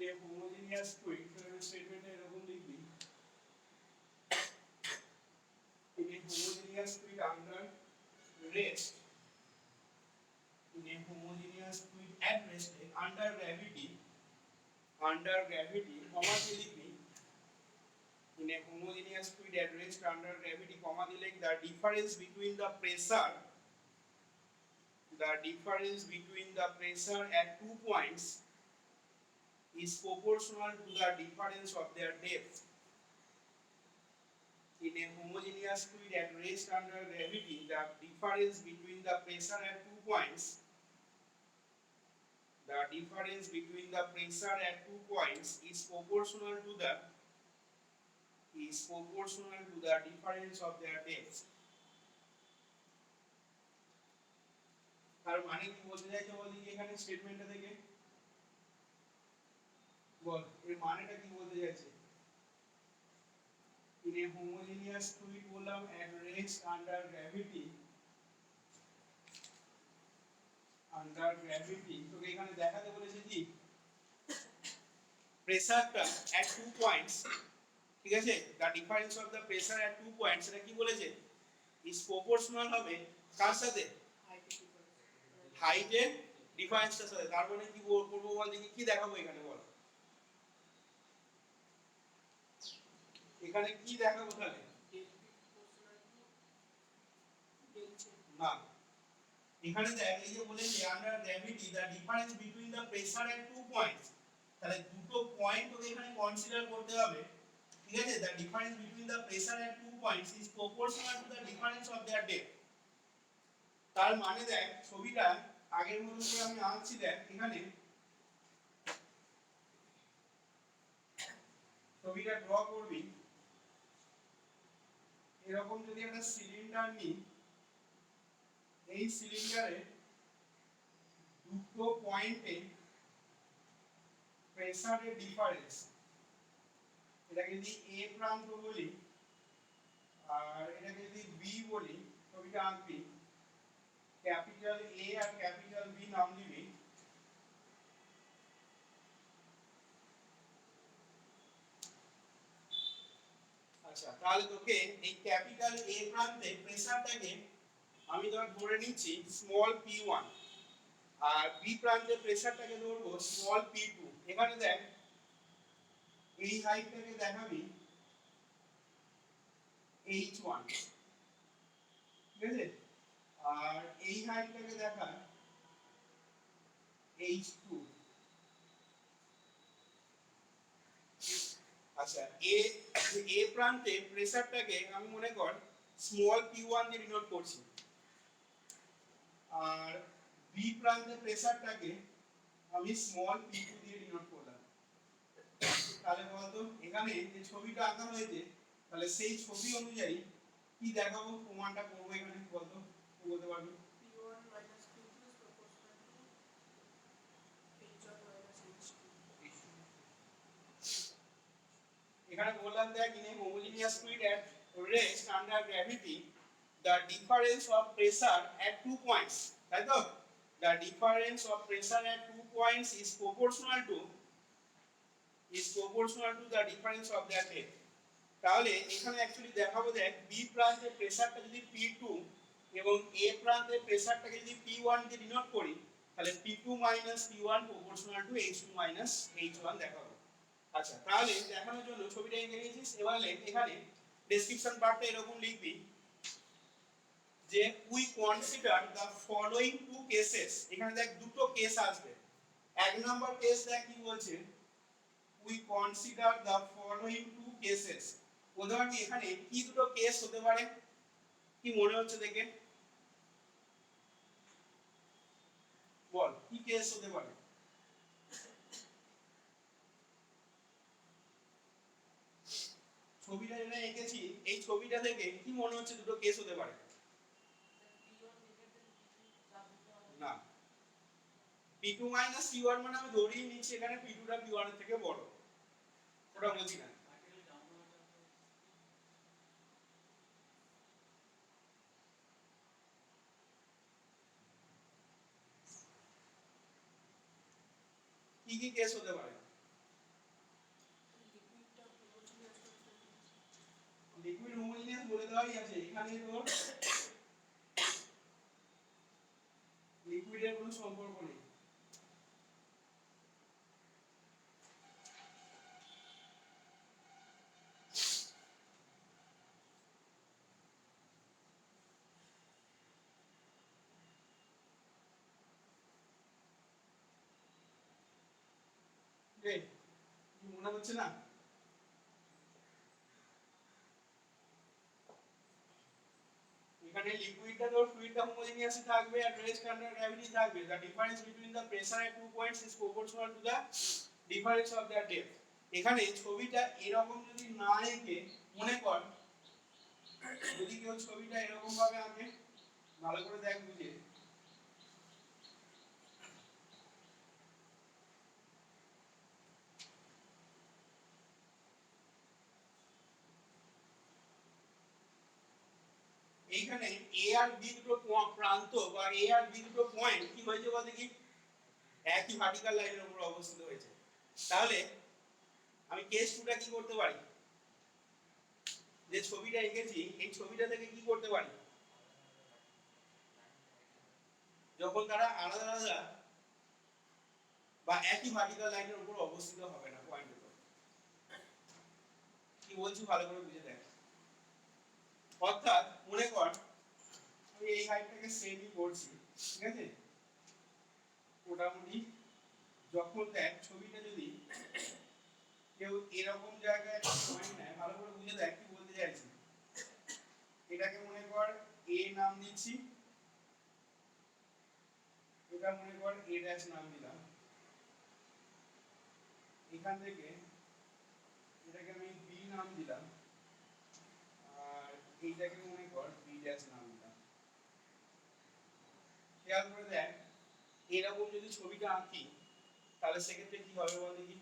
a homogeneous fluid statement এরকম লিখবি in a homogeneous fluid under rest in a homogeneous fluid at rest under gravity comma দিয়ে লিখবি in a homogeneous fluid at rest under gravity comma দিয়ে লিখ the difference between the pressure at 2 points is proportional to the difference of their depth. In a homogeneous fluid at rest under gravity, the difference between the pressure at 2 points is proportional to the difference of their depth. তার মানে কি বলতে চাইছো বলি এখানে স্টেটমেন্টটা থেকে বল এর মানেটা কি বলতে চাইছে in a homogeneous fluid বললাম at rest under gravity তো এখানে দেখাতে বলেছে কি প্রেসারটা at 2 points ঠিক আছে the difference of the pressure at 2 points এটা কি বলেছে is proportional হবে কার সাথে হাইটের ডিফারেন্সটার সাথে তার মানে কি করব বল দেখি কি দেখাবো এখানে বল এখানে কি দেখাবো তাহলে না এখানে দেখ এই যে বলেছে under gravity the difference between the pressure at 2 points তাহলে দুটো পয়েন্ট ওকে এখানে কনসিডার করতে হবে ঠিক আছে the difference between the pressure at 2 points is proportional to the difference of their depth তার মানে দেখ ছবিটা আগের মতো করে আমি আঁকছি দেখ এখানে ছবিটা ড্র করবি এরকম যদি একটা সিলিন্ডার নিই এই সিলিন্ডারে দুটো পয়েন্টে প্রেসারের ডিফারেন্স এটাকে যদি A প্রান্ত বলি আর এটাকে যদি B বলি ছবিটা আঁকবি ক্যাপিটাল A আর ক্যাপিটাল B নাম দিবি আচ্ছা তাহলে তোকে এই ক্যাপিটাল A প্রান্তে প্রেসারটাকে আমি ধরে নিচ্ছি স্মল p1 আর B প্রান্তে প্রেসারটাকে ধরবো স্মল p2 এখানে দেখ এই হাইটটাকে দেখাবি h1 ঠিক আছে আর এই হাইটটাকে দেখা h2 আচ্ছা a প্রান্তে প্রেসারটাকে আমি মনে কর স্মল p1 দিয়ে ডিনোট করছি আর B প্রান্তে প্রেসারটাকে আমি স্মল p2 দিয়ে ডিনোট করলাম তাহলে বলতো এখানে যে ছবিটা আঁকা হয়েছে তাহলে সেই ছবি অনুযায়ী কি দেখাবো প্রমাণটা করব এখানে বলতো কি বলতে পারবি p1 - p2 is proportional to h1 - h2 এখানে বললাম দেখ in a homogeneous fluid at rest under gravity the difference of pressure at 2 points তাই তো the difference of pressure at 2 points is proportional to the difference of their depth তাহলে এখানে actually দেখাবো দেখ B প্রান্তে প্রেসারটা যদি P2 এবং A প্রান্তে প্রেসারটাকে যদি P1 দিয়ে ডিনোট করি তাহলে P2 - P1 proportional to H2 - H1 দেখাবো আচ্ছা তাহলে দেখানোর জন্য ছবিটা এঁকে নিয়েছিস এবার এখানে ডেসক্রিপশন পার্টটা এরকম লিখবি যে we consider the following two cases এখানে দেখ দুটো কেস আসবে এক নাম্বার কেস দেখ কি বলছে we consider the following two cases উদাহরণ এখানে কি দুটো কেস হতে পারে কি মনে হচ্ছে দেখে বল কি কেস হতে পারে ছবিটা যেটা এঁকেছি এই ছবিটা থেকে কি মনে হচ্ছে দুটো কেস হতে পারে না p2 - p1 মানে আমি ধরেই নিচ্ছি এখানে p2 টা p1 এর থেকে বড় ওটা বলছি না কি কি কেস হতে পারে লিকুইড হোমোজেনিয়াস বলে দেওয়াই আছে, এখানে তোর লিকুইডের কোনো সম্পর্ক নেই। মনে হচ্ছে না? এখানে লিকুইডটা তোর ফ্লুইডটা হোমোজেনিয়াস থাকবে আর রেস্ট আন্ডার গ্র্যাভিটি থাকবে। The difference between the pressure at 2 points is proportional to the difference of the depth. এখানে ছবিটা এরকম যদি না এঁকে মনে কর, যদি কেউ ছবিটা এরকম ভাবে আঁকে, ভালো করে দেখ বুঝে, এইখানে এ আর বি দুটো প্রান্ত বা এ আর বি দুটো পয়েন্ট কি হয়েছে বলতে কি একই ভার্টিক্যাল লাইনের উপর অবস্থিত হয়েছে। তাহলে আমি কেস টুটা কি করতে পারি, যে ছবিটা এঁকেছি এই ছবিটা থেকে কি করতে পারি, যখন তারা আলাদা আলাদা বা একই ভার্টিক্যাল লাইনের উপর অবস্থিত হবে না পয়েন্ট দুটো। কি বলছি ভালো করে বুঝে দেখ। অর্থাৎ মনে কর আমি এই হাইটটাকে সেমই করছি, ঠিক আছে, মোটামুটি যখন দেখ ছবিটা যদি কেউ এরকম জায়গায় পয়েন্ট নেয়, ভালো করে বুঝে দেখ কি বলতে চাইছি। এটাকে মনে কর এ নাম দিচ্ছি, এটা মনে কর এ ড্যাশ নাম দিলাম, এখান থেকে এটাকে আমি বি নাম দিলাম, আর এইটাকে মনে কর বি ড্যাশ নাম দিলাম। খেয়াল করে দেখ এরকম যদি ছবিটা আঁকি তাহলে সেক্ষেত্রে কি হবে বল দেখি।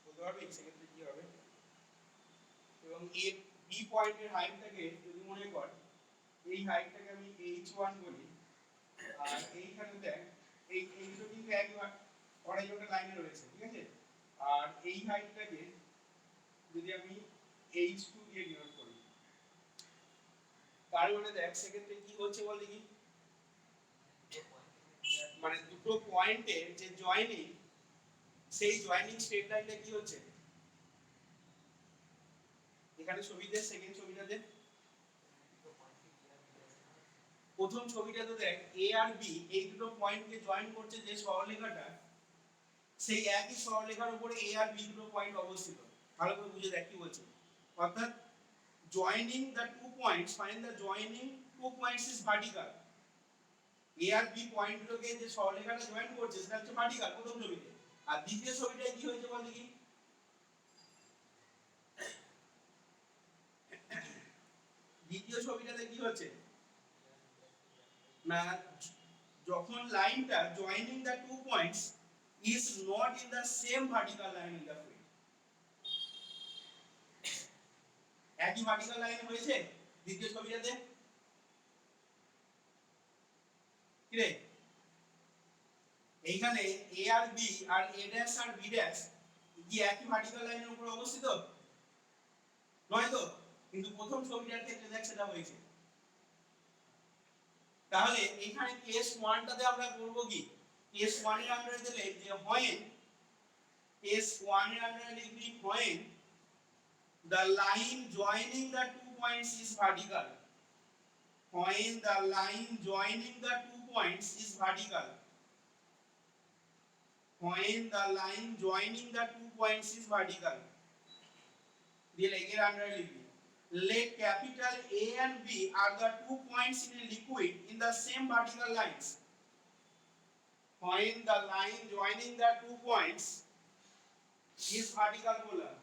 বলতে পারবি সেক্ষেত্রে কি হবে? এবং এ বি পয়েন্টের হাইটটাকে যদি মনে কর এই হাইটটাকে আমি h1 বলি, আর এইখানে দেখ এই দুটো কিন্তু একই হরাইজন্টাল লাইনে রয়েছে, ঠিক আছে, আর এই হাইটটাকে যদি আমি h2 দিয়ে ডিনোট করি, তার মানে দেখ সেক্ষেত্রে কি হচ্ছে বল দেখি, মানে দুটো পয়েন্টের যে জয়েনিং, সেই জয়েনিং স্ট্রেট লাইনটা কি হচ্ছে, এখানে ছবিতে সেকেন্ড ছবিটাতে প্রথম ছবিটাতে দেখ এ আর বি এই দুটো পয়েন্টকে জয়েন করছে যে সরলরেখাটা, সেই একই সরলরেখার উপরে এ আর বি দুটো পয়েন্ট অবস্থিত। ভালো করে বুঝে দেখ কি বলছে। অর্থাৎ joining the 2 points, find the joining 2 points is vertical. A আর বি পয়েন্ট দুটোকে যে সরলরেখাটা জয়েন করছে সেটা হচ্ছে ভার্টিক্যাল প্রথম ছবিতে। আর দ্বিতীয় ছবিটায় কি হয়েছে বল দেখি, দ্বিতীয় ছবিটাতে কি হচ্ছে না, যখন লাইনটা joining the 2 points is not in the same vertical line in the field, একই ভার্টিক্যাল লাইনে হয়েছে দ্বিতীয় ছবিটাতে কি রে, এইখানে এ আর B R a dash R B dash কি একই ভার্টিক্যাল লাইনের উপর অবস্থিত নয় তো, কিন্তু প্রথম ছবিটার ক্ষেত্রে দেখ সেটা হয়েছে। তাহলে এখানে কেস 1 টাতে আমরা করব কি, কেস 1 এর আন্ডারে দিলে যে when, কেস 1 এর আন্ডারে লিখবি when the line joining the 2 points is vertical, when the line joining the 2 points is vertical, when the line joining the 2 points is vertical, দিয়ে এর আন্ডারে লিখবি let capital A and B are the 2 points in a liquid in the same vertical lines. When the line joining the 2 points is vertical polar,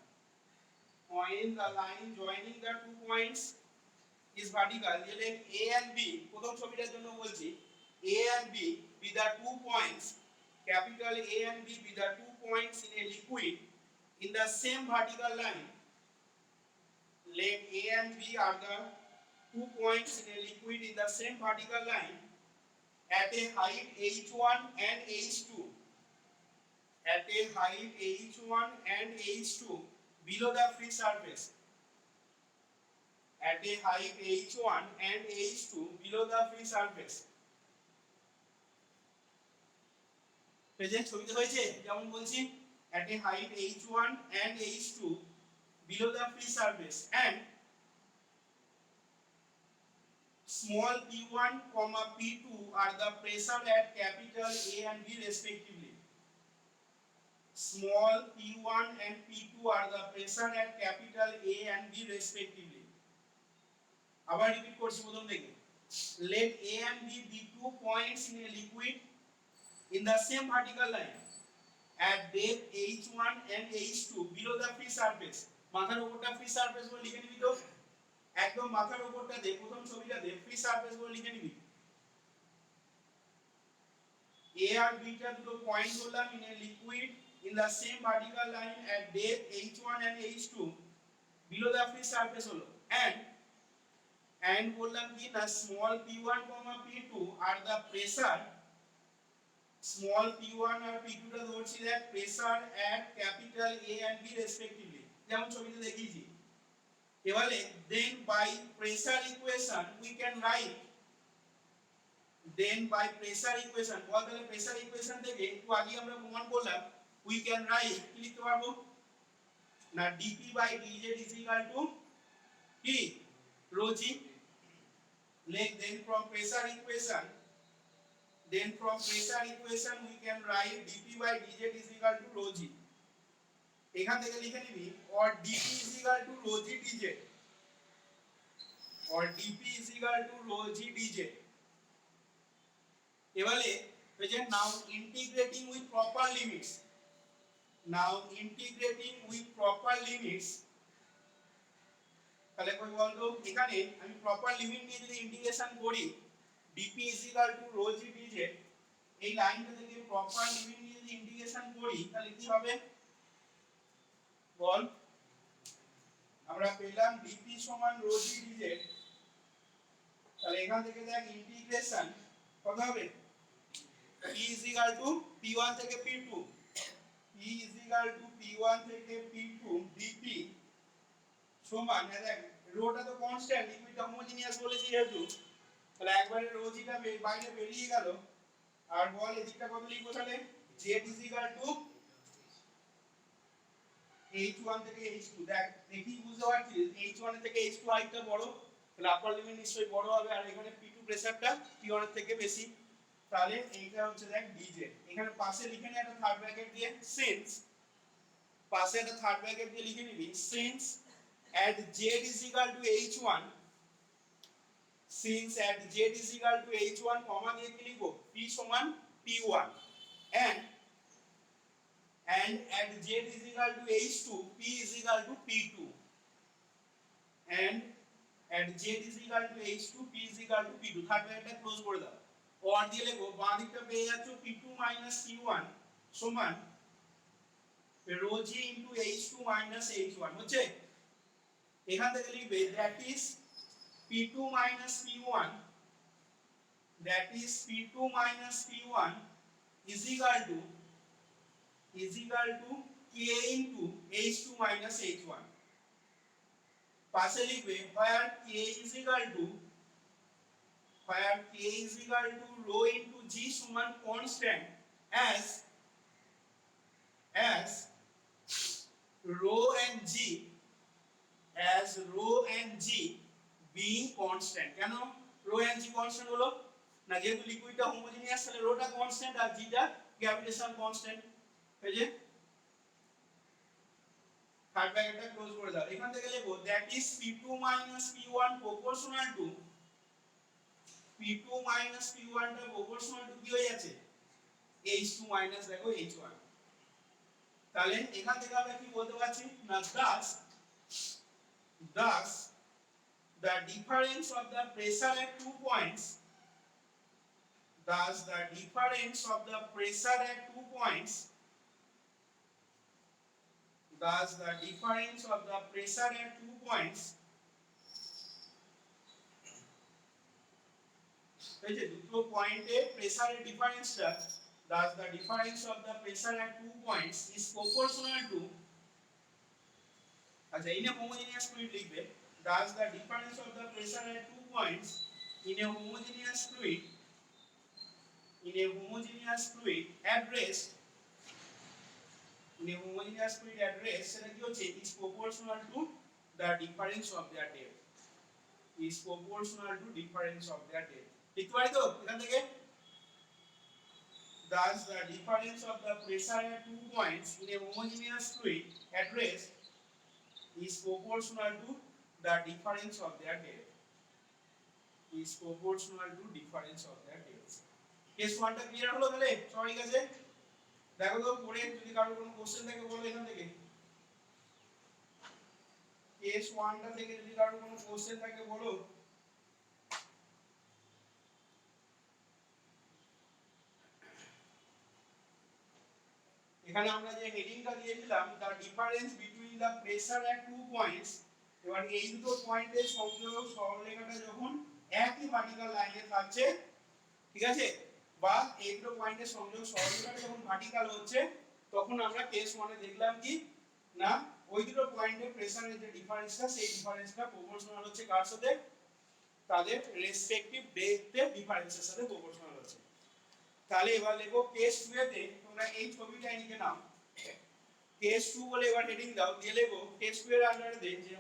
when the line joining the 2 points is vertical, let A and B, প্রথম ছবিটার জন্য বলছি, A and B be the 2 points, capital A and B be the 2 points in a liquid in the same vertical line. Let A and B are the 2 points in a liquid in the same vertical line at a height h1 and h2. at a height h1 and h2 below the free surface, at a height h1 and h2 below the free surface. Present ছবিতে হয়েছে যেমন বলছি at a height h1 and h2 below the free surface and small p1 comma p2 are the pressure at capital A and B respectively. Small p1 and p2 are the pressure at capital A and B respectively. আবার repeat করছি প্রথম থেকে। Let A and B be 2 points in a liquid in the same vertical line at depth h1 and h2 below the free surface. মাথার উপরটা free surface বলে লিখে নিবি তো, একদম মাথার উপরটা দে, প্রথম ছবিটা দে, ফ্রি সারফেস বলে লিখে নিবি। A আর B টা দুটো পয়েন্ট বললাম in a liquid in the same vertical line at depth h1 and h2 below the free surface হলো, and বললাম কি না small p1 p2 are the pressure, small p1 R p2 টা ধরছি দেখ pressure at capital A and B respectively, যেমন ছবিতে দেখিয়েছি। এবারে then by pressure equation we can write, then by pressure equation বল তাহলে pressure equation থেকে একটু আগে আমরা প্রমাণ করলাম we can write কি লিখতে পারবো না dp by dz is equal to কি rho g, then from pressure equation we can write dp by dz is equal to rho g, এখান থেকে লিখে নিবি or dp is equal to rho g dz, or dp is equal to rho g dz. এবারে present now integrating with proper limits, তাহলে কই বলতো এখানে আমি প্রপার লিমিট নিয়ে যদি ইন্টিগ্রেশন করি dp is equal to rho g dz, এই লাইনটা থেকে প্রপার লিমিট নিয়ে যদি ইন্টিগ্রেশন করি তাহলে কি হবে বল, আমরা পেলাম dp সমান rho g dz, তাহলে এখান থেকে দেখ ইন্টিগ্রেশন কত হবে p is equal to p1 থেকে p2, p is equal to p1 থেকে p2 dp সমান দেখ রোটা তো কনস্ট্যান্ট, লিকুইডটা হোমোজিনিয়াস বলেছি যেহেতু, তাহলে একবারে রো জিটা বাইরে বেরিয়ে গেল, আর বল এদিকটা কত লিখবো তাহলে z is equal to h1 থেকে h2, দেখ দেখি বুঝতে পারছিস h1 এর থেকে h2 হাইটটা বড়, তাহলে আপার লিমিট নিশ্চয়ই বড় হবে, আর এখানে p2 প্রেসারটা p1 এর থেকে বেশি, তাহলে এইটা হচ্ছে দেখ dz, এখানে পাশে লিখে নে একটা থার্ড ব্র্যাকেট দিয়ে সিন্স, পাশে একটা থার্ড ব্র্যাকেট দিয়ে লিখে নিবি since at z is equal to h1, since at z is equal to h1 কমা দিয়ে কি লিখবো p সমান p1, and at z is equal to h2 p is equal to p2, and at z is equal to h2 p is equal to p2, third ব্র্যাকেটটা close করে দাও, or দিয়ে লিখবো বাঁ দিকটা পেয়ে যাচ্ছ p2 p1 সমান rho g into h2 h1 হচ্ছে, এখান থেকে লিখবে that is p2 p1, that is p2 p1 is equal to k into h2 h1, পাশে লিখবে where k is equal to rho into g সমান constant as rho and g being constant, কেন rho and g constant হলো না যেহেতু লিকুইডটা homogeneous, তাহলে rota constant আর জিটা gravitation constant, এই যে থার্ড ব্র্যাকেটটা ক্লোজ করে দাও, এখান থেকে লিখবো that is p2 p1 proportional to টা proportional to কি হয়ে যাচ্ছে h2 দেখো h1, তাহলে এখান থেকে আমরা কি বলতে পারছি না thus the difference of the pressure at 2 points, thus the difference of the pressure at 2 points, thus the difference of the pressure at 2 points, এই যে দুটো পয়েন্টে প্রেসারের ডিফারেন্সটা thus the difference of the pressure at 2 points is proportional to, আচ্ছা in a homogeneous fluid লিখবে, thus the difference of the pressure at 2 points in a homogeneous fluid at rest, in a homogeneous fluid at rest সেটা কি হচ্ছে is proportional to the difference of their depth, is proportional to difference of their depth. লিখতে পারি তো এখান থেকে, thus the difference of the pressure at 2 points in a homogeneous fluid at rest is proportional to the difference of their depth, is proportional to difference of their depth. Case 1 টা clear হলো তাহলে সবাই কাছে? দেখো তো পরে যদি কারো কোনো কোশ্চেন থাকে বলো এখান থেকে, কেস 1 টা থেকে যদি কারো কোনো কোশ্চেন থাকে বলো। এখানে আমরা যে হেডিংটা দিয়েছিলাম the difference between the pressure at 2 points, এবার এই দুটো পয়েন্টের সংযোগ সরলরেখাটা যখন একই ভার্টিক্যাল লাইনে থাকছে, ঠিক আছে, বা এই দুটো পয়েন্টের সংযোগ সরলরেখাটা যখন ভার্টিক্যাল হচ্ছে, তখন আমরা কেস 1 এ দেখলাম কি না ওই দুটো পয়েন্টের প্রেসারের যে ডিফারেন্সটা সেই ডিফারেন্সটা প্রপোর্শনাল হচ্ছে কার সাথে, তাদের রেসপেক্টিভ ডেপথের ডিফারেন্সের সাথে প্রপোর্শনাল হচ্ছে। তাহলে এবার লিখো কেস 2 এতে তোমরা এই ছবিটা নিয়ে নাও, কেস 2 বলে এবার হেডিং দাও, দিয়ে লিখো কেস 2 এর আন্ডারে যে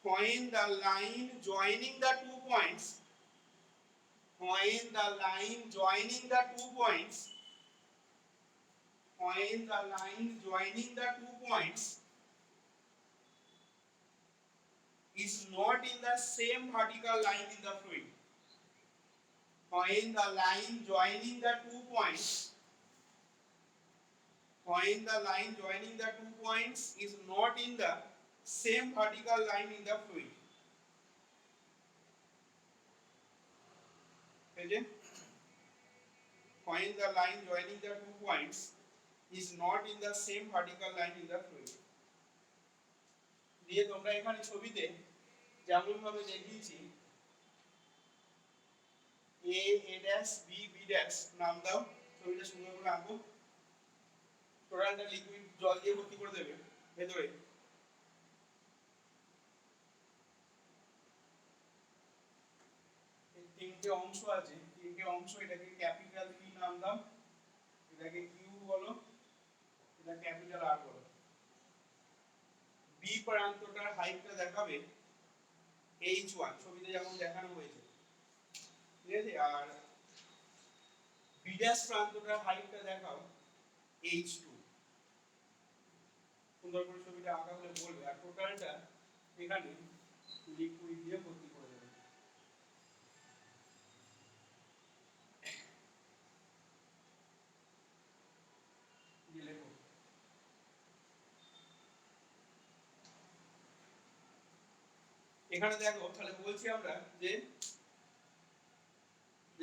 when the line joining the 2 points, when the line joining the 2 points, when the line joining the 2 points is not in the same vertical line in the fluid, when the line joining the 2 points, when the line joining the 2 points is not in the same vertical line in the fluid, okay? When the line joining the 2 points is not in the same vertical line in the fluid, দিয়ে তোমরা এখানে ছবিতে যেমন ভাবে দেখিয়েছি a a dash b b dash নাম দাও, ছবিটা সুন্দর করে আঁকো, টোটালটা লিকুইড জল দিয়ে ভর্তি করে দেবে ভেতরে। এই তিনটে অংশ আছে, তিনটে অংশ, এটাকে ক্যাপিটাল পি নাম দাও, এটাকে কিউ বলো, এটা ক্যাপিটাল আর বলো। বি প্রান্তটার হাইটটা দেখাবে h1 ছবিতে যেমন দেখানো হয়েছে, ঠিক আছে, আর বি ড্যাশ প্রান্তটার হাইটটা দেখাও h2, সুন্দর করে ছবিটা আঁকা হলে বলবে, আর টোটালটা এখানে লিকুইড দিয়ে ভর্তি করে দেবে। এখানে দেখো তাহলে বলছি আমরা যে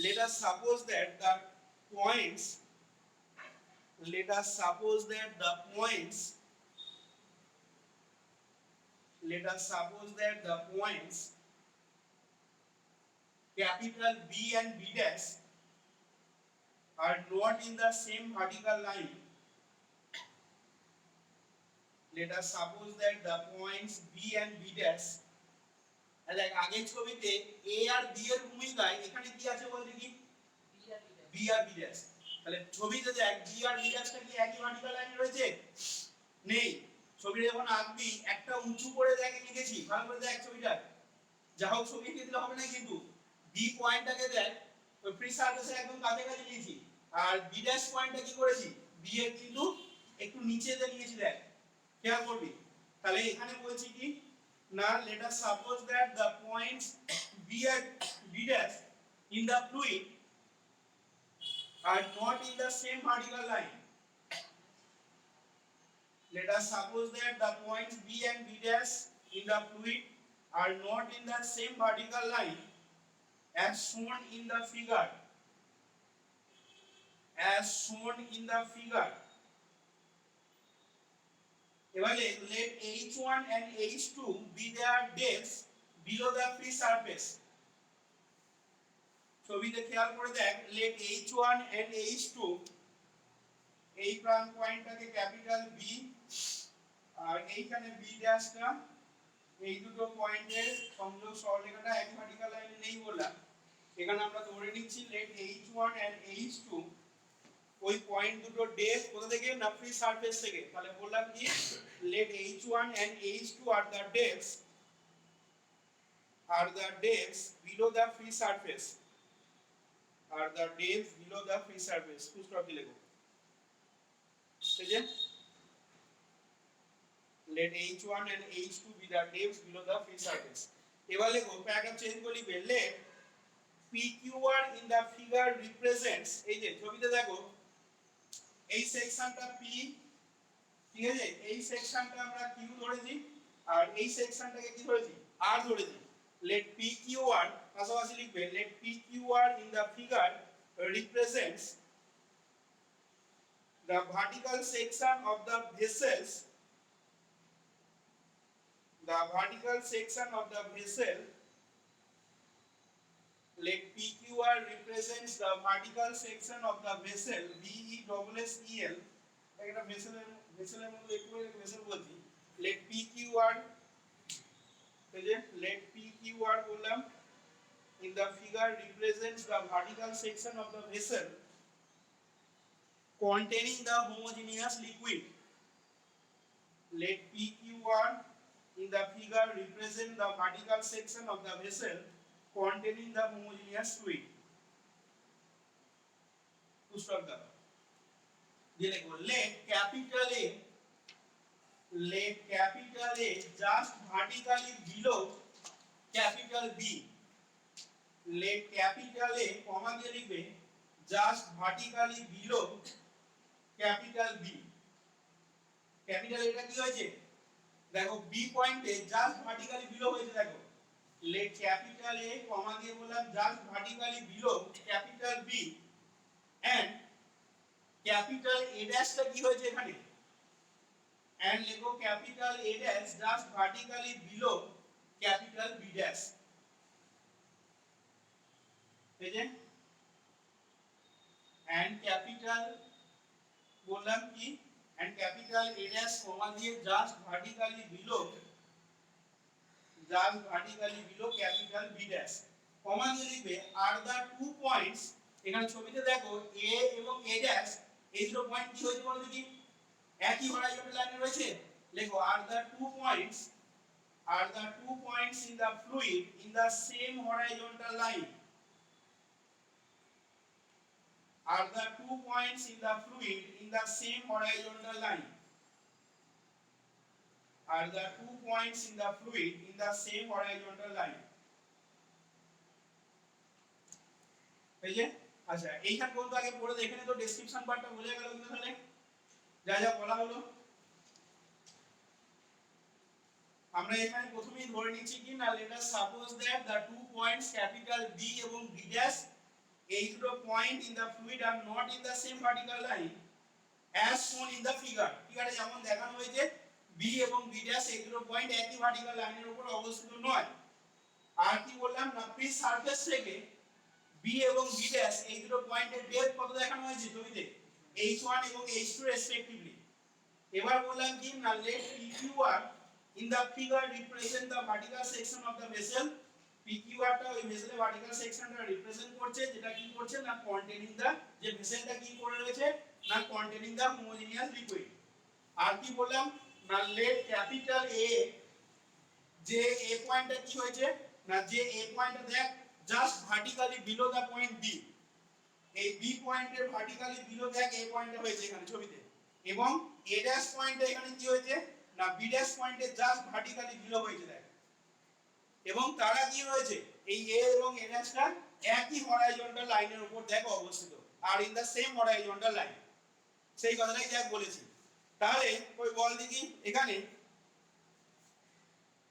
let us suppose that the points, let us suppose that the points, let us suppose that the points capital B and B dash are not in the same vertical line. Let us suppose that the points B and B dash, like আগের ছবিতে A R B এর ভূমিকায় এখানে কি আছে বলতে কি B আর B dash, তাহলে ছবিতে দেখ B আর B dash-টা কি একই ভার্টিক্যাল লাইনে রয়েছে? নেই। ছবিটা যখন আঁকবি একটা উঁচু করে দেখে লিখেছি, ভালো করে দেখ ছবিটা, যা হোক ছবি এঁকে দিলে হবে না কিন্তু বি পয়েন্টটাকে দেখ ওই ফ্রি সারফেসের একদম কাছাকাছি নিয়েছি, আর বি ড্যাশ পয়েন্টটা কি করেছি বি এর কিন্তু একটু নিচেতে নিয়েছি, দেখ খেয়াল করবি। তাহলে এখানে বলছি কি না let us suppose that the points b and b dash in the fluid are not in the same vertical line. Let us suppose that the points b and b dash in the fluid are not in the same vertical line as shown in the figure, as shown in the figure. এবারে let h1 and h2 be their depths below the free surface. ছবিতে খেয়াল করে দেখ let h1 and h2 এই প্রান্ত পয়েন্টটাকে capital B আর এইখানে B ড্যাশটা এই দুটো পয়েন্টের সংযোগ সরলরেখাটা এক ভার্টিক্যাল লাইনে নেই বলা এখানে আমরা ধরে নিচ্ছি let h1 and h2 ওই পয়েন্ট দুটো ডেপথ কোথা থেকে না ফ্রি সারফেস থেকে তাহলে বললাম কি let h1 and h2 are the depths below the free surface full stop দিয়ে লিখো ঠিক আছে let h1 and h2 be the depths below the free surface এবার লিখো প্যারাগ্রাফ চেঞ্জ করে লিখবে let pqr in the figure represents এই যে ছবিতে দেখো এই সেকশনটা p ঠিক আছে এই সেকশনটা আমরা q ধরেছি আর এই সেকশনটাকে কি ধরেছি r ধরেছি let pqr পাশাপাশি লিখবে let pqr in the figure represents the vertical section of the vessel let pqr represents the vertical section of the vessel VESSEL একটা ভেসেলের মধ্যে একটু ভেসেল বলছি let pqr let pqr বললাম in the figure represents the vertical section of the vessel containing the homogeneous liquid let pqr in the figure represent the vertical section of the vessel containing the homogeneous fluid to stop the দিয়ে লিখো let capital A just vertically below capital B let capital A কমা দিয়ে লিখবে just vertically below capital B capital এটা কি হয়েছে দেখো B পয়েন্টে just vertically below হয়েছে দেখো let capital A কমা দিয়ে বললাম just vertically below capital B and capital A dash টা কি হয়েছে এখানে and লেখো capital A dash just vertically below capital B dash এই যে and capital বললাম কি and capital A dash কমা দিয়ে just vertically below capital B dash কমা দিয়ে লিখবে are the two points এখানে ছবিতে দেখো A এবং A dash এই দুটো পয়েন্ট কি হয়েছে বলতো কি একই হরাইজন্টাল লাইনে রয়েছে লেখো are the two points in the fluid in the same horizontal line are the 2 points in the fluid in the same horizontal line are the 2 points in the fluid in the same horizontal line এই যে আচ্ছা এইখান পর্যন্ত আগে পড়ে দেখে নে তো ডেসক্রিপশন পার্টটা বোঝা গেল কি তাহলে যা যা বলা হলো আমরা এখানে প্রথমেই ধরে নিচ্ছি কি না let us suppose that the 2 points capital B এবং B dash এই দুটো point in the fluid are not in the same vertical line as shown in the figure ফিগারে যেমন দেখানো হয়েছে B এবং B dash এই দুটো পয়েন্ট একই ভার্টিক্যাল লাইনের উপর অবস্থিত নয় আর কি বললাম না ফ্রি সারফেস থেকে B এবং B dash এই দুটো পয়েন্টের ডেপথ কত দেখানো হয়েছে ছবিতে h1 এবং h2 রেসপেক্টিভলি এবার বললাম কি না let pqr in the figure represent the vertical section of the vessel pqr টা ওই ভেসেলের ভার্টিক্যাল সেকশনটা রিপ্রেজেন্ট করছে যেটা কি করছে না কন্টেইনিং দা যে ভেসেলটা কি করে রয়েছে না কন্টেইনিং দা হোমোজেনিয়াস লিকুইড আর কি বললাম না let capital A যে A পয়েন্টটা কি হয়েছে না যে A পয়েন্টটা দেখ just vertically below the point B এই B পয়েন্টের ভার্টিক্যালি বিলো দেখ A পয়েন্টটা হয়েছে এখানে ছবিতে এবং A ড্যাশ পয়েন্টটা এখানে কি হয়েছে না B ড্যাশ পয়েন্টে জাস্ট ভার্টিক্যালি বিলো হয়েছে দেখ এবং তারা কি হয়েছে এই A এবং A ড্যাশটা একই হরাইজন্টাল লাইনের উপর দেখো অবস্থিত আর in the same horizontal line সেই কথাটাই দেখ বলেছি তাহলে ওই বল দেখি এখানে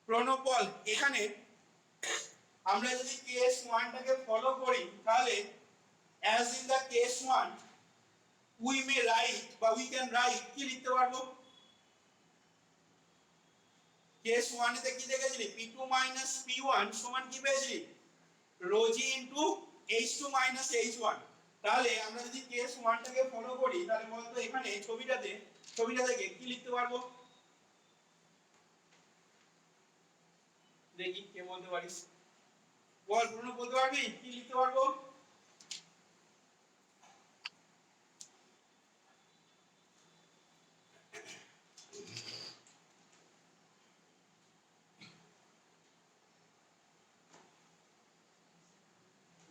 প্রণব বল এখানে আমরা যদি কেস 1 টাকে ফলো করি তাহলে as in the case 1 we may write বা we can write কি লিখতে পারবো কেস 1 এ কি দেখেছিলি p2 p1 সমান কি পেয়েছিলি rho g into H2 minus H1। তাহলে আমরা যদি কেস 1 টাকে ফলো করি তাহলে বলতো এখানে ছবিটা থেকে কি লিখতে পারবো? দেখি কে বলতে পারিস, বল পুরনো বলতে পারবি কি লিখতে পারবো?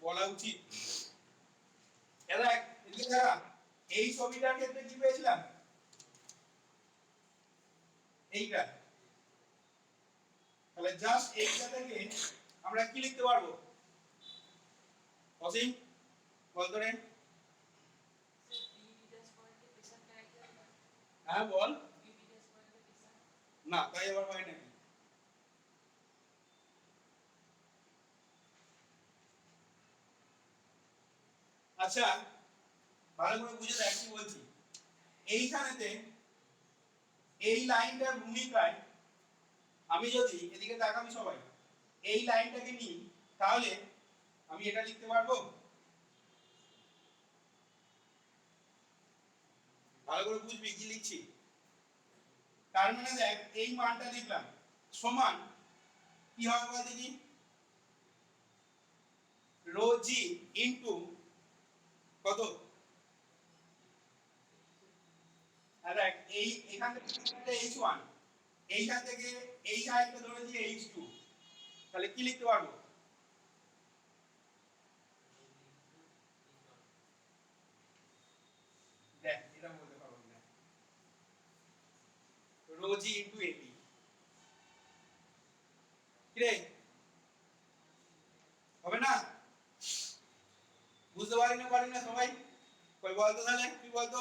বলা উচিত। এরা এদিকে দেখা, এই ছবিটার ক্ষেত্রে কি পেয়েছিলাম? এইটা। তাহলে জাস্ট এইটা থেকে আমরা কি লিখতে পারবো? অসীম বল তো রে। হ্যাঁ বল। না তাই আবার হয় নাকি? আচ্ছা ভালো করে বুঝে দেখ কি বলছি। এইখানেতে এই লাইনটার ভূমিকায় আমি যদি এদিকে তাকাবি সবাই, এই লাইনটাকে নিই তাহলে আমি এটা লিখতে পারবো? ভালো করে বুঝবি কি লিখছি। তার মানে দেখ এই মানটা লিখলাম সমান কি হবে বল দেখি, রো জি ইনটু কত? আর দেখ এই এখান থেকে h1, এইখান থেকে এই সাইডটা ধরে দিয়ে h2, তাহলে কি লিখতে পারবো? দেখ এটা বলতে পারবো না, রো জি ইনটু ab। কি রে হবে না? বুঝতে পারি না সবাই? কই বলতো তাহলে কি বলতো?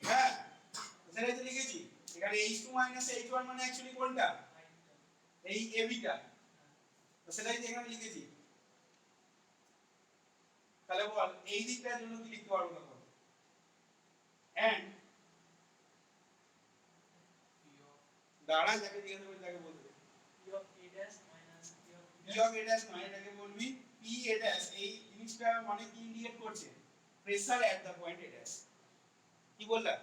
হ্যাঁ সেটাই তো লিখেছি। এখানে h2 h1 মানে অ্যাকচুয়ালি কোনটা? এই ab টা। তো সেটাই তো এখানে লিখেছি। তাহলে বল এই দিকটার জন্য কি লিখতে পারবো তখন? এন্ড দাঁড়া যাকে জিজ্ঞাসা করি তাকে বলতে p of a dash নয়, এটাকে বলবি p a dash। এই জিনিসটা মানে কি ইন্ডিকেট করছে? Pressure at the point a dash। কি বললাম?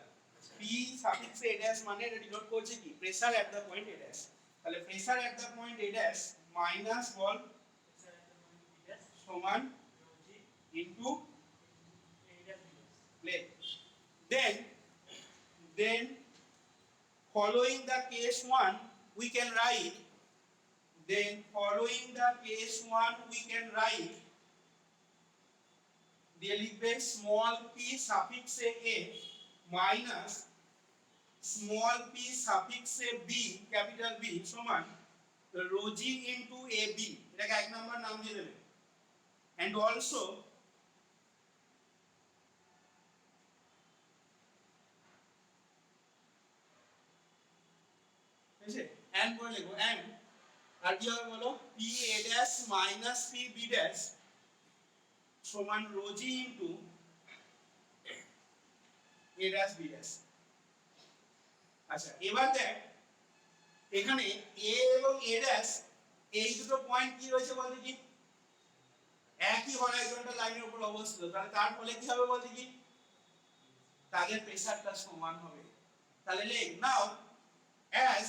p সাফিক্স a dash মানে এটা ডিনোট করছে কি? Pressure at the point a dash। তাহলে pressure at the point a dash minus বল সমান into plate. then following the case 1 we can write, দিয়ে লিখবে small p suffix a minus small p suffix b capital B সমান rho g into ab। এটাকে এক number নাম দিয়ে দেবে। and also বুঝছে and বলে লিখো and আর কি হবে বলো? p a dash minus p b dash সমান rho g into a dash b dash। আচ্ছা এবার দেখ এখানে a এবং a dash এই দুটো পয়েন্ট কি রয়েছে বল দেখি? একই হরাইজন্টাল লাইনের উপর অবস্থিত। তাহলে তার ফলে কি হবে বল দেখি? তাদের প্রেসারটা সমান হবে। তাহলে লেখ as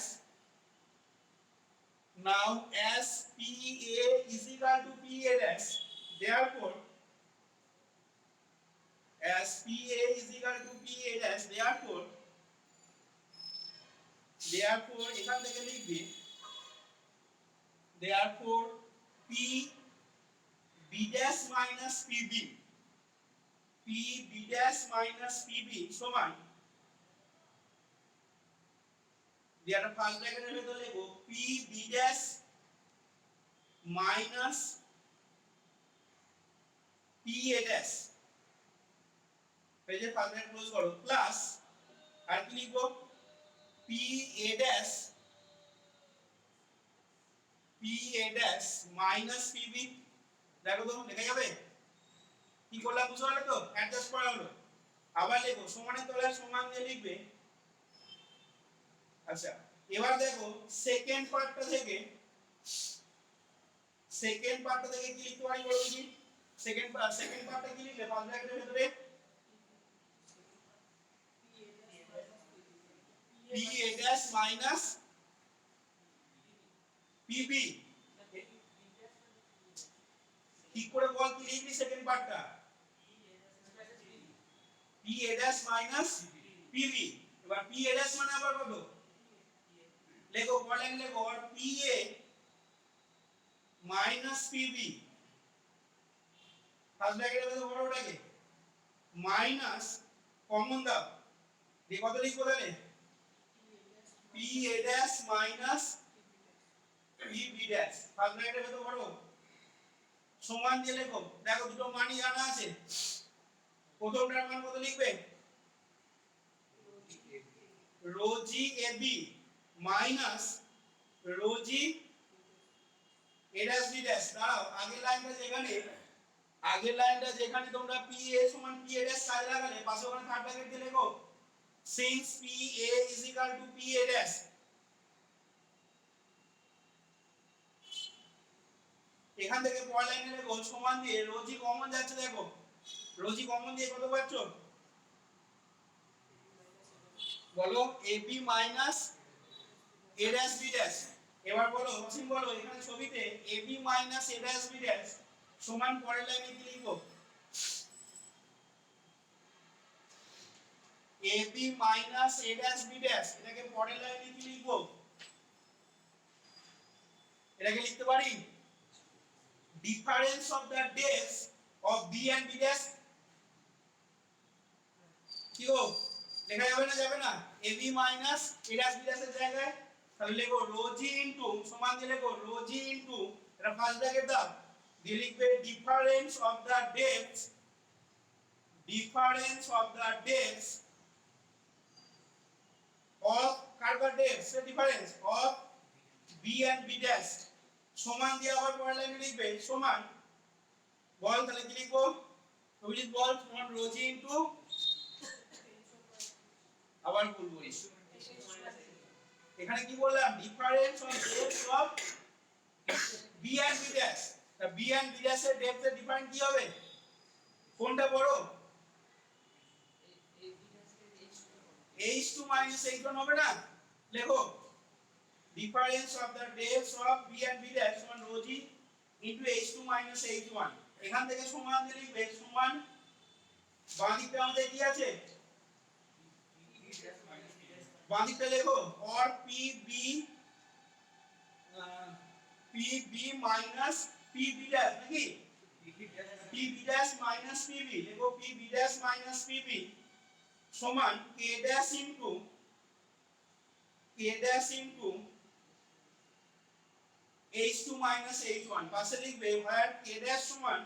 as pa is equal to pa dash, therefore as pa is equal to pa dash, therefore এখান থেকে লিখবি therefore p b dash minus pb minus pb সমান দিয়ে ফার্স্ট ব্র্যাকেটের ভেতর লিখব p b dash minus p a dash, পেজের first bracket close করো, প্লাস আর কি লিখব? p a dash minus pb। দেখো তো লেখা যাবে? কি করলাম বুঝতে পারলে তো? অ্যাডজাস্ট করা হলো। আবার লিখো সমানের তলায় সমান দিয়ে লিখবে। আচ্ছা এবার দেখো সেকেন্ড সেকেন্ড পার্টটা থেকে কি লিখতে পারি বলো দেখি সেকেন্ড পার্টটা কি লিখলে ফার্স্ট ব্র্যাকেটের ভিতরে PA dash minus PB ঠিক করে বল কি লিখবি সেকেন্ড পার্টটা PA dash minus PB এবার PA dash মানে আবার কত লেখো পড়লেন লেখো আর PA minus PB ফার্স্ট ব্র্যাকেটের ভিতরে বড় ওটাকে মাইনাস কমন দাও দিয়ে কত লিখবো তাহলে PA dash minus PB dash first ব্র্যাকেটের ভিতরে বড় সমান দিয়ে লেখো দেখো দুটো মানই জানা আছে প্রথমটার মান কত লিখবে rho g AB minus rho g a dash b dash দাঁড়াও আগের লাইনটা যেখানে তোমরা PA সমান PA dash কাজে লাগালে পাশে ওখানে থার্ড ব্র্যাকেট দিয়ে লেখো since PA is equal to PA dash এখান থেকে পরের লাইনে লেখো সমান দিয়ে rho g কমন যাচ্ছে দেখো rho g কমন দিয়ে কত পাচ্ছ বলো AB minus a dash b dash এবার বলো অসীম বলো এখানে ছবিতে AB minus a dash b dash সমান পরের লাইনে কি লিখবো AB minus a dash b dash এটাকে পরের লাইনে কি লিখবো এটাকে লিখতে পারি difference of the depths of B and B dash কি গো লেখা যাবে না AB minus a dash b dash এর জায়গায় তাহলে লেখো rho g into সমান দিয়ে লেখো rho g into এটা ফার্স্ট ব্র্যাকেট দাও দিয়ে লিখবে difference of the depths of Carver depths এর difference of B and B dash সমান দিয়ে আবার পরের লাইনে লিখবে সমান বল তাহলে কি লিখবো অভিজিৎ বল সমান rho g into আবার বলবো এখানে কি বললাম difference of depth of B and B dash তা B and B dash এর ডেপথ এর ডিফারেন্স কি হবে কোনটা বড় H2 H1 হবে না লেখো difference of the depth of B and B dash সমান rho g into H2 H1 এখান থেকে সমান দিয়ে লিখবে সমান বাঁ দিকে আমাদের কি আছে বাঁ দিকে লেখো or PB minus PB dash নাকি PB dash minus PB লেখো PB dash minus PB সমান K dash into H2 H1 পাশে লিখবে where K dash সমান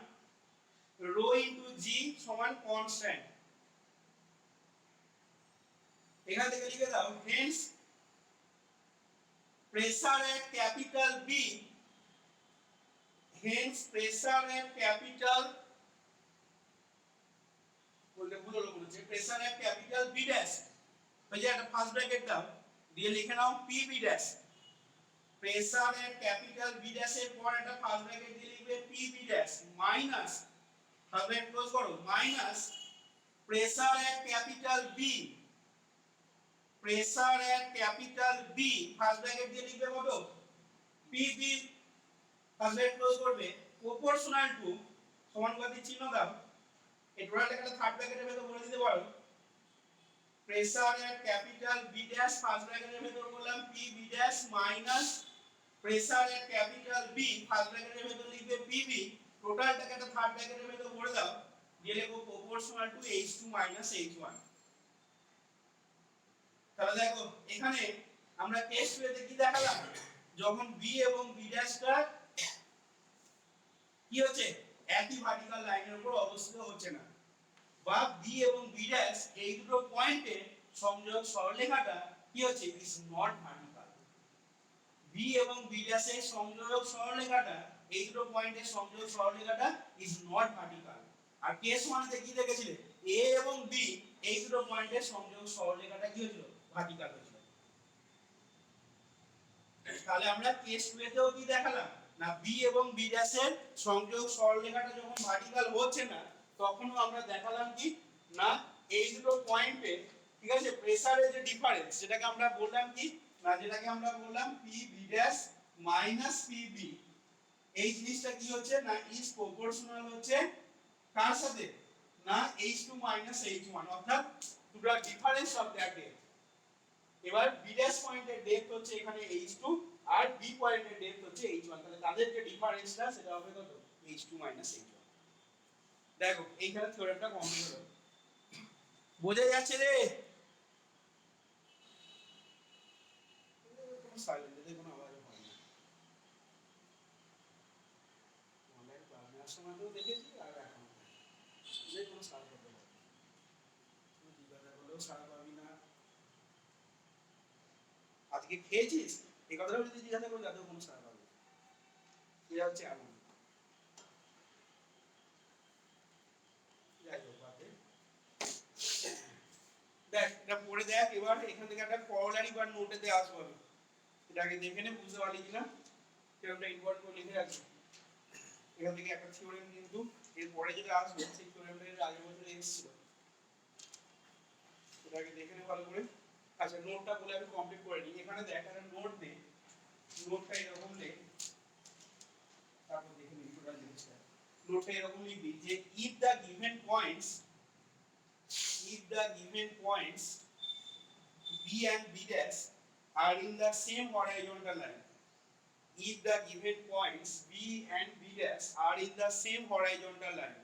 rho into G সমান constant এখান থেকে লিখে দাও hence pressure at capital B pressure at capital B dash ওই যে একটা ফার্স্ট ব্র্যাকেট দাও দিয়ে লিখে নাও PB dash pressure at capital B dash এর পর একটা ফার্স্ট ব্র্যাকেট দিয়ে লিখবে PB dash minus first bracket close করো minus pressure at capital B first bracket দিয়ে লিখবে কত PB ফার্স্ট ব্র্যাকেট ক্লোজ করবে প্রপোর্শনাল টু সমানুপাতিক চিহ্ন দাও এই টোটাল লেখাটা থার্ড ব্র্যাকেটের ভেতর বলে দিতে পারো প্রেসার এট ক্যাপিটাল B ড্যাশ ফার্স্ট ব্র্যাকেটের ভেতর বললাম PB ড্যাশ মাইনাস প্রেসার এট ক্যাপিটাল B ফার্স্ট ব্র্যাকেটের ভেতর লিখবে PB টোটালটাকে একটা থার্ড ব্র্যাকেটের ভেতর ভরে দাও দিয়ে লিখো প্রপোর্শনাল টু H2 H1 তাহলে দেখো এখানে আমরা কেস 2 তে কি দেখালাম যখন B এবং B ড্যাশটা কি হচ্ছে একই ভার্টিক্যাল লাইনের উপর অবস্থিত হচ্ছে না বা B এবং B ড্যাশ এই দুটো পয়েন্টে সংযোগ সরলরেখাটা কি হচ্ছে ইজ নট ভার্টিক্যাল B এবং B ড্যাশের সংযোগ সরলরেখাটা এই দুটো পয়েন্টের সংযোগ সরলরেখাটা ইজ নট ভার্টিক্যাল আর কেস 1 তে কি দেখেছিলে A এবং B এই দুটো পয়েন্টের সংযোগ সরলরেখাটা কি হয়েছিল ভার্টিক্যাল হয়েছিল তাহলে আমরা কেস 2 তেও কি দেখালাম না বি এবং বি ড্যাশের সংযোগ সরলরেখাটা যখন ভার্টিক্যাল হচ্ছে না তখনও আমরা দেখালাম কি না এই দুটো পয়েন্টে ঠিক আছে প্রেসারের যে ডিফারেন্স যেটাকে আমরা বললাম কি না যেটাকে আমরা বললাম P B dash minus P B এই জিনিসটা কি হচ্ছে না ইজ প্রপোর্শনাল হচ্ছে কার সাথে না h2 h1 অর্থাৎ দুটো ডিফারেন্স অফ দ্যাট ডেপথ এবার বি ড্যাশ পয়েন্টের ডেপথ হচ্ছে এখানে h2 আর বি পয়েন্টের ডেপথ হচ্ছে h1 তাহলে তাদের যে ডিফারেন্সটা সেটা হবে কত h2 h1 দেখো এইখানে থিওরেমটা কমপ্লিট হলো বোঝা যাচ্ছে রে কোনো সাইলেন্ট এর কোনো আওয়াজ হয় না অনলাইন ক্লাস নেওয়ার সময়ও দেখেছি আর এখন যে কোনো সারা করতে পারবে তুমি জিজ্ঞাসা করলেও সারা পাবি না আজকে খেয়েছিস এই কথাটা যদি জিজ্ঞাসা করো তাতেও কোনো সারা পাবে এটা হচ্ছে এমন যাই হোক বাদে দেখ এটা পড়ে দেখ এবার এখান থেকে একটা করোলারি বা নোটেতে আসবো আমি এটাকে দেখে নে বুঝতে পারলি কিনা থিওরেমটা ইম্পর্টেন্ট করে লিখে রাখবি এখান থেকে একটা থিওরেম কিন্তু এর পরে যেটা আসবে সেই থিওরেমটা এর আগের বছরে এসেছিল এটাকে দেখে নে ভালো করে আচ্ছা নোটটা বলে আমি কমপ্লিট করে নিই এখানে দেখ একটা নোট দে নোটটা এরকম লে তারপর দেখে নিই টোটাল জিনিসটা নোটটা এরকম লিখবি যে if the given points B and B dash are in the same horizontal line if the given points B and B dash are in the same horizontal line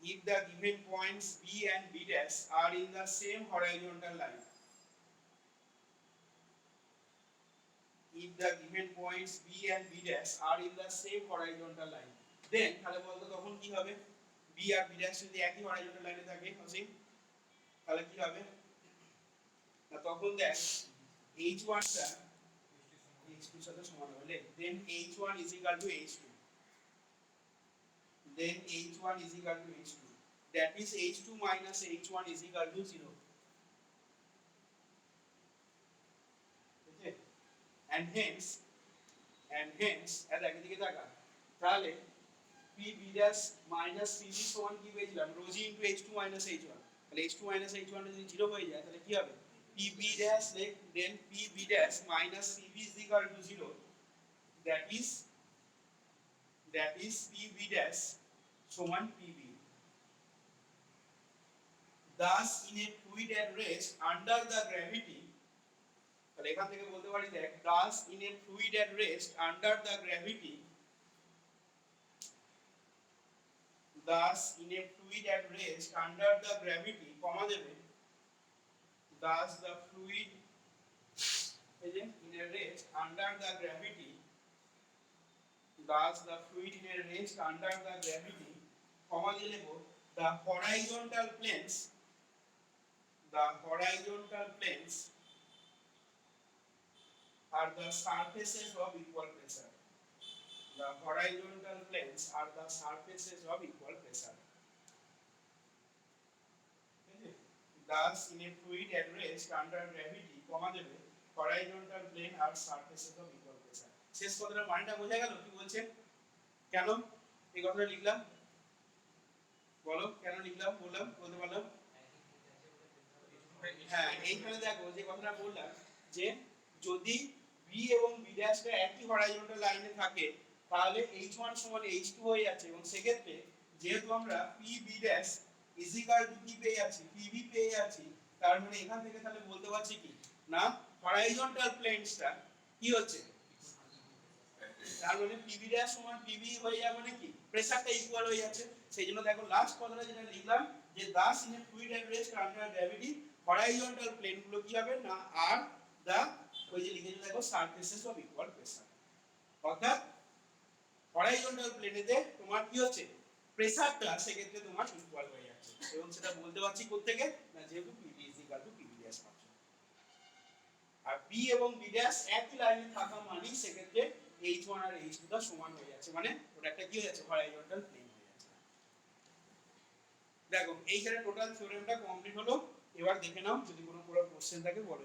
if the given points B and B dash are in the same horizontal line if the given points B and B dash are in the same horizontal line then তাহলে বলতো তখন কি হবে B আর B dash যদি একই horizontal লাইনে থাকে অসীম তাহলে কি হবে না তখন দেখ h1 টা h2 এর সাথে সমান হবে then h1 is equal to h2 then h1 is equal to h2 that means h2 minus h1 is equal to 0 okay and hence এর আগে দিকে তাকা তাহলে pb dash minus pb সমান কি পেয়েছিলাম rho g into h2 minus h1 তাহলে h2 minus h1 যদি 0 হয়ে যায় তাহলে কি হবে pb dash then pb dash minus pb is equal to 0 that is pb dash সমান pb thus in a fluid at rest under the gravity তাহলে এখান থেকে বলতে পারি দেখ thus in a fluid at rest under the gravity thus in a fluid at rest under the gravity কমা দেবে thus the fluid in a rest under the gravity thus the fluid in a rest under the gravity কমা দিয়ে লিখব the horizontal planes are the surfaces of equal pressure the horizontal planes are the surfaces of equal pressure thus in a fluid at rest under gravity কমা দেবে horizontal plane are surfaces of equal pressure শেষ কথাটার মানেটা বোঝা গেল কি বলছে কেন এই কথাটা লিখলাম বলো কেন লিখলাম বললাম বলতে পারলাম হ্যাঁ এইখানে দেখো যে কথাটা বললাম যে যদি b এবং b' টা একই হরাইজন্টাল লাইনে থাকে তাহলে h1 সমান h2 হয়ে যাচ্ছে এবং সেক্ষেত্রে যেহেতু আমরা pb' ইজ ইকুয়াল টু কি পেয়ে যাচ্ছি pb পেয়ে যাচ্ছি তার মানে এখান থেকে তাহলে বলতে পারছি কি না হরাইজন্টাল প্লেনসটা কি হচ্ছে তার মানে pb' সমান pb হয়ে যাবে মানে কি প্রেসারটা ইকুয়াল হয়ে যাচ্ছে সেইজন্য দেখো লাস্ট কথাটা যেটা লিখলাম যে thus in a fluid at rest under gravity horizontal plane গুলো কি হবে না আর the ওই যে লিখেছি দেখো surfaces of equal pressure অর্থাৎ হরাইজন্টাল প্লেনেতে তোমার কি হচ্ছে প্রেসারটা সেক্ষেত্রে তোমার ইকুয়াল হয়ে যাচ্ছে এবং সেটা বলতে পারছি কোথা থেকে না যেহেতু pb pb' পাচ্ছ আর b এবং b' একই লাইনে থাকা মানে সেক্ষেত্রে h1 আর h2 টা সমান হয়ে যাচ্ছে মানে ওটা একটা কি হয়ে যাচ্ছে হরাইজন্টাল প্লেন হয়ে যাচ্ছে দেখো এইখানে টোটাল থিওরেমটা কমপ্লিট হলো এবার দেখে নাও যদি কোনো কোশ্চেন থাকে বলো